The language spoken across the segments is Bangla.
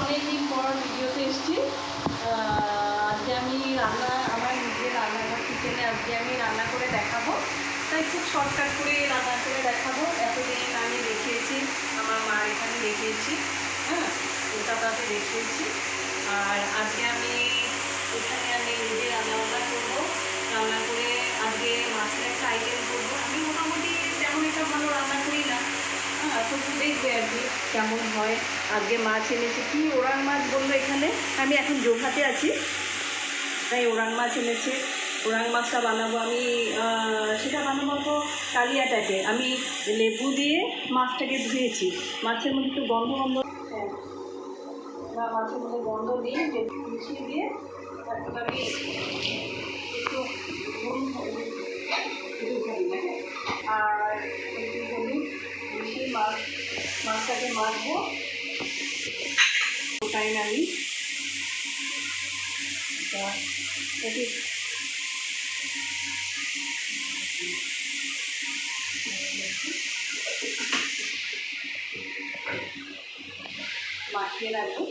অনেকদিন পর ভিডিওতে এসেছি। আজকে আমি আমার নিজের রান্নাঘর কিচেনে আজকে আমি রান্না করে দেখাবো, তাই খুব শর্টকাট করে রান্না করে দেখাবো। এতদিন আমি দেখিয়েছি, আমার মার এখানে দেখিয়েছি, হ্যাঁ কলকাতাতে দেখিয়েছি। আর আজকে আমি এখানে নিজে রান্নাবান্না করবো। রান্না করে আজকে মাছের একটা আইটেম করবো। আমি মোটামুটি তেমন একটা ভালো রান্না করি না, তো দেখবে আর কি কেমন হয়। আজকে মাছ এনেছে, কি ওরাং মাছ বললো এখানে। আমি এখন জোঘাতে আছি, তাই ওরাং মাছ এনেছে। ওরাং মাছটা বানাবো আমি, সেটা বানাবো তো কালিয়া টাইপে। আমি লেবু দিয়ে মাছটাকে ধুয়েছি, মাছের মধ্যে একটু গন্ধ মাছের মধ্যে গন্ধ দিয়ে লেবু মিশিয়ে দিয়ে এখন আমি একটু আর একটু হলুদ মিশিয়ে মাছটাকে মাখবো। ওটাই আমি মাখিয়ে রাখবো।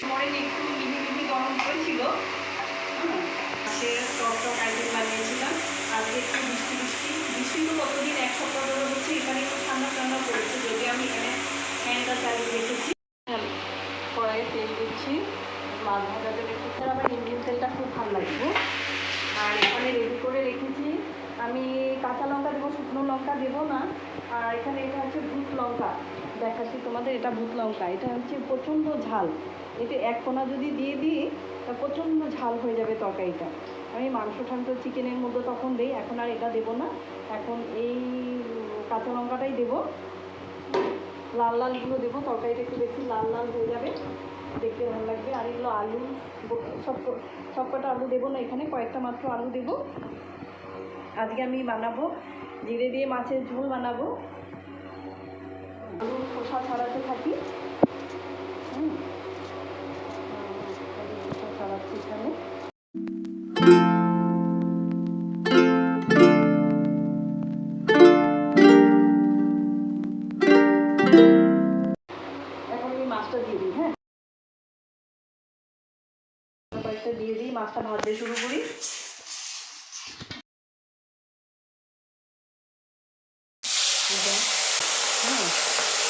পরে একটু মিহি গরম করেছিল, সে টক আইটেম বানিয়েছিলাম। আজকে একটু বৃষ্টি তো কতদিন, এক সপ্তাহ ধরে হচ্ছে। এখানে একটু ঠান্ডা পড়েছে, যদি আমি এখানে ফ্যানটা চালিয়ে রেখেছি। কড়াইয়ে তেল দিচ্ছি, মাছ ভাজাতে রেখেছি। আমার ইঞ্জিন তেলটা খুব ভালো লাগবে। আর এখানে রেডি করে রেখেছি আমি কাঁচা লঙ্কা দেবো, শুকনো লঙ্কা দেবো না। আর এখানে এটা হচ্ছে ভূত লঙ্কা, দেখাচ্ছি তোমাদের। এটা ভূত লঙ্কা, এটা হচ্ছে প্রচণ্ড ঝাল। এতে এক কোনা যদি দিয়ে দিই তা প্রচণ্ড ঝাল হয়ে যাবে তরকারিটা। আমি মাংস চিকেনের মধ্যে তখন দিই, এখন আর এটা দেবো না। এখন এই কাঁচা লঙ্কাটাই দেবো, লালগুলো দেবো। তরকারিটা একটু বেশি লাল হয়ে যাবে, দেখতে ভালো লাগবে। আর এগুলো আলু, সবকটা আলু দেবো না, এখানে কয়েকটা মাত্র আলু দেবো। আজকে আমি বানাবো জিরে দিয়ে মাছের ঝোল বানাবো। আলু খোসা ছাড়াতে থাকি, খোসা ছাড়াচ্ছি এখানে। এখন আমি মাছটা দিয়ে দিই, হ্যাঁ কয়েকটা দিয়ে দিই, মাছটা ভাজতে শুরু করি।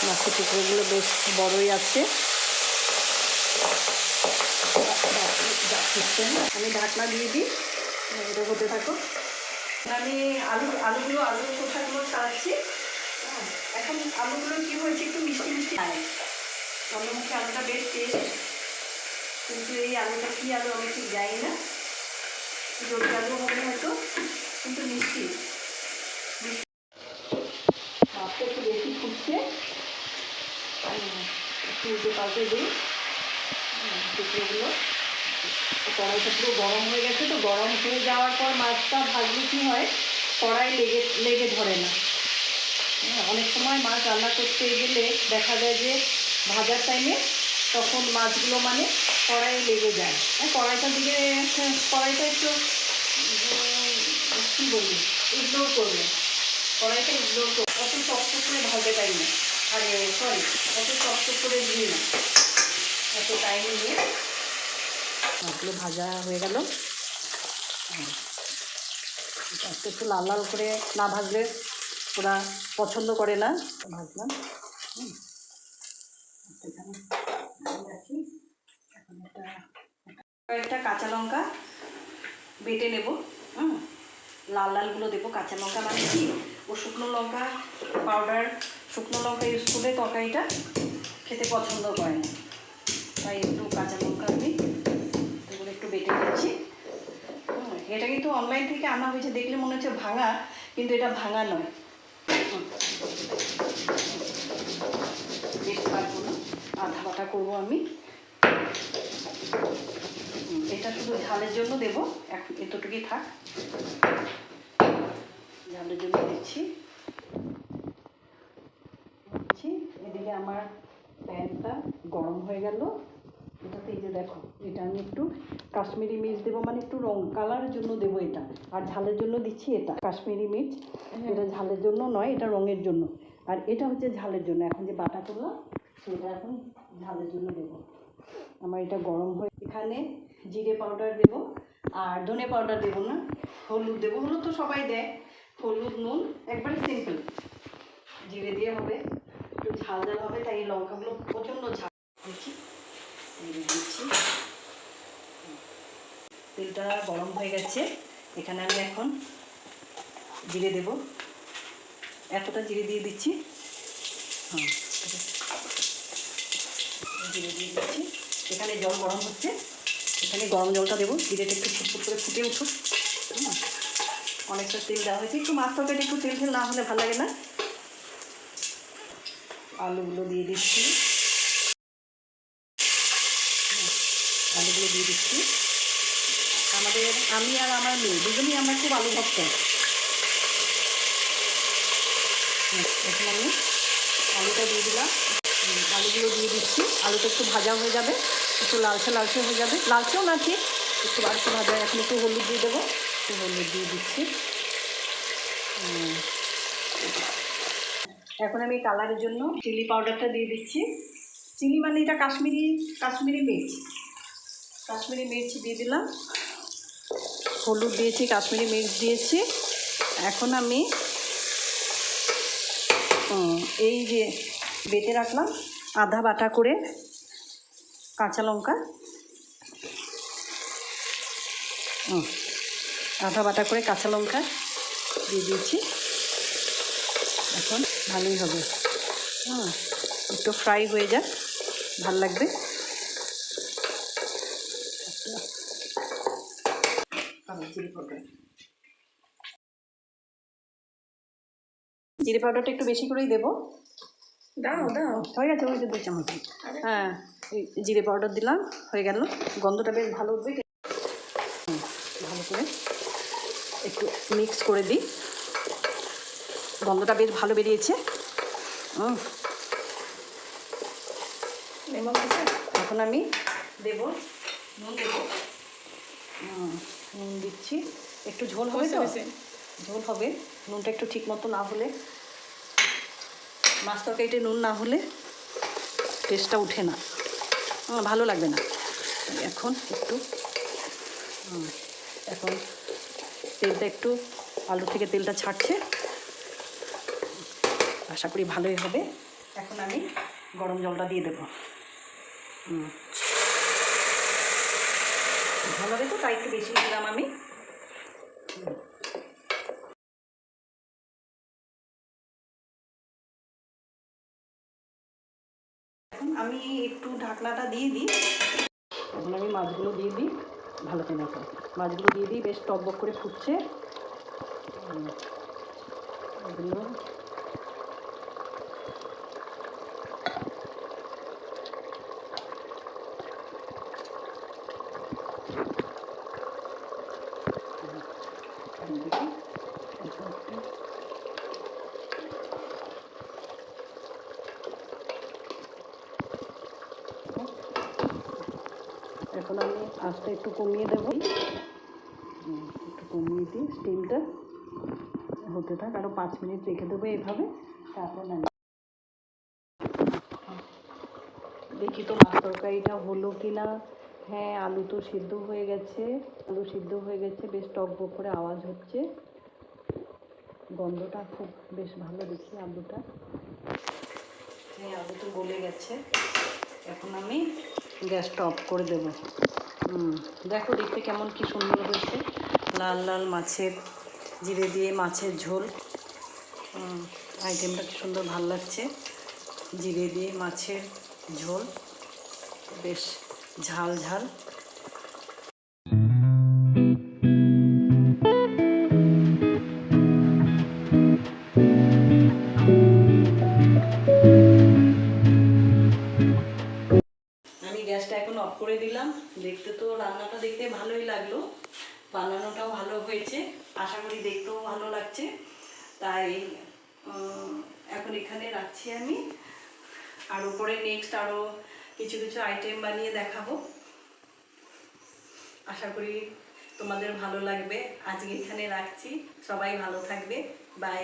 মাছের টুকরোগুলো বেশ বড়ই আছে। আমি ঢাকনা দিয়ে দিই, এটা হতে থাকো। আমি আলুর খোসাগুলো ছাড়াচ্ছি। এখন আলুগুলো কী হয়েছে, একটু মিষ্টি খায়। চন্দ্রমুখী আলুটা বেশ টেস্ট, কিন্তু এই আলুটা কী আলু আমি ঠিক জানি না। জল আলু হবে হয়তো, কিন্তু মিষ্টি। মাছটা একটু বেশি ফুটছে, একটু উল্টে পাল্টে দিই টুকরোগুলো। কড়াইটা পুরো গরম হয়ে গেছে, তো গরম হয়ে যাওয়ার পর মাছটা ভাজলে কী হয়, কড়াই লেগে ধরে না। অনেক সময় মাছ রান্না করতে গেলে দেখা যায় যে ভাজার টাইমে তখন মাছগুলো মানে কড়াই লেগে যায়। কড়াইটা একটু কী বলি, ইগনোর করবে। কড়াইটা ইগনোর করবে, অত শক্ত করে ভাজতে টাইম না। অত শক্ত করে দিই না, এত টাইম নিয়ে। মাছগুলো ভাজা হয়ে গেল। একটু লাল করে না ভাজলে ওরা পছন্দ করে না। ভাজলাম, একটা কাঁচা লঙ্কা বেটে নেব। লালগুলো দেবো। কাঁচা লঙ্কা মানে কি, ও শুকনো লঙ্কা পাউডার, শুকনো লঙ্কা ইউজ করলে তরকারিটা খেতে পছন্দ করে না, তাই একটু কাঁচা লঙ্কা আমি এগুলো একটু বেটে দিচ্ছি। এটা কিন্তু অনলাইন থেকে আনা হয়েছে, দেখলে মনে হচ্ছে ভাঙা, কিন্তু এটা ভাঙা নয়। বেশ পারবো না, আধা বাটা করবো আমি। এটা শুধু ঝালের জন্য দেবো, এখন এতটুকুই থাক। ঝালের জন্য দিচ্ছি। এদিকে আমার প্যানটা গরম হয়ে গেল। এটাতে এই যে দেখো, এটা আমি একটু কাশ্মীরি মির্চ দেবো, মানে একটু রং কালারের জন্য দেবো এটা। আর ঝালের জন্য দিচ্ছি এটা কাশ্মীরি মির্চ। এটা ঝালের জন্য নয়, এটা রঙের জন্য। আর এটা হচ্ছে ঝালের জন্য, এখন যে বাটা করলাম সেটা এখন ঝালের জন্য দেবো। আমার এটা গরম হয়ে, এখানে জিরে পাউডার দেবো আর ধনে পাউডার দেবো না, হলুদ দেবো। হলুদ তো সবাই দেয়, হলুদ নুন একবারে সিম্পল, জিরে দিয়ে হবে, একটু ঝাল ঝাল হবে, তাই এই লঙ্কাগুলো প্রচণ্ড ঝাল দিচ্ছি। দিচ্ছি, তেলটা গরম হয়ে গেছে, এখানে আমি এখন জিরে দেব, এতটা জিরে দিয়ে দিচ্ছি। হ্যাঁ, জিরে দিয়ে দিচ্ছি। এখানে জল গরম হচ্ছে, এখানে গরম জলটা দেবো, জিরেটা একটু ফুটফুট করে ফুটে উঠুক। অনেকটা তেল দেওয়া হয়েছে, একটু মাছ তরকারি একটু তেল ঝেল না হলে ভালো লাগে না। আলুগুলো দিয়ে দিচ্ছি, আলুগুলো দিয়ে দিচ্ছি। আমি আর আমার মেয়ে দুজনেই আমরা খুব আলু ভক্ত। এখন আমি আলুটা দিয়ে দিলাম, আলুগুলো দিয়ে দিচ্ছি। আলুটা একটু ভাজা হয়ে যাবে, একটু লালচে লালচে হয়ে যাবে, লালচেও না ঠিক, একটু লালচে ভাজা। এখন একটু হলুদ দিয়ে দেবো, একটু হলুদ দিয়ে দিচ্ছি। এখন আমি কালারের জন্য চিলি পাউডারটা দিয়ে দিচ্ছি। চিলি মানে এটা কাশ্মীরি মির্চ দিয়ে দিলাম, হলুদ দিয়েছি, কাশ্মীরি মির্চ দিয়েছি। এখন আমি এই যে বেটে রাখলাম আধা বাটা করে কাঁচা লঙ্কা, আধা বাটা করে কাঁচা লঙ্কা দিয়ে দিয়েছি। এখন ভালোই হবে, একটু ফ্রাই হয়ে যাক, ভাল লাগবে। জিরে পাউডারটা একটু বেশি করেই দেবো। দাও হয়ে গেছে, ওই যে 2 চামচ। হ্যাঁ, জিরে পাউডার দিলাম, হয়ে গেল। গন্ধটা বেশ ভালো উঠবে, ভালো করে একটু মিক্স করে দিই। গন্ধটা বেশ ভালো বেরিয়েছে। এখন আমি দেবো নুন, নুন দিচ্ছি। একটু ঝোল হবে তো, ঝোল হবে। নুনটা একটু ঠিক মতো না হলে, মাছ তরকারিতে নুন না হলে টেস্টটা উঠে না, ভালো লাগবে না। এখন তেলটা একটু, আলু থেকে তেলটা ছাড়ছে, আশা করি ভালোই হবে। এখন আমি গরম জলটা দিয়ে দেবো। ভালো হবে তো, তাই একটু বেশি দিলাম আমি। এখন আমি একটু ঢাকনাটা দিয়ে দিই। এখন আমি মাছগুলো দিয়ে দিই, ভালো করে দেখো, মাছগুলো দিয়ে দিই, বেশ টকবক করে ফুটছে। এগুলো এখন আমি আঁচটা একটু কমিয়ে দেবো, একটু কমিয়ে দিই, স্টিমটা হতে থাক, আরও 5 মিনিট রেখে দেবো এইভাবে। তারপর আমি দেখি তো মাছ তরকারিটা হলো কি না। হ্যাঁ, আলু তো সিদ্ধ হয়ে গেছে, বেশ টকবক করে আওয়াজ হচ্ছে, গন্ধটা খুব বেশ ভালো। দেখি আলুটা, হ্যাঁ আলু তো গলে গেছে। এখন আমি গ্যাসটা অফ করে দেবো। দেখো দেখতে কেমন কি সুন্দর হয়েছে, লাল লাল মাছের, জিরে দিয়ে মাছের ঝোল। আইটেমটা কি সুন্দর, ভালো লাগছে। জিরে দিয়ে মাছের ঝোল, বেশ ঝাল ঝাল। আমি গ্যাসটা এখন অফ করে দিলাম। দেখতে তো রান্নাটা দেখতে ভালোই লাগলো, বানানোটাও ভালো হয়েছে, আশা করি দেখতেও ভালো লাগছে। তাই এখন এখানে রাখছি আমি, আর উপরে নেক্সট আরও কিছু কিছু আইটেম বানিয়ে দেখাবো। আশা করি তোমাদের ভালো লাগবে। আজকে এখানে রাখছি, সবাই ভালো থাকবে, বাই।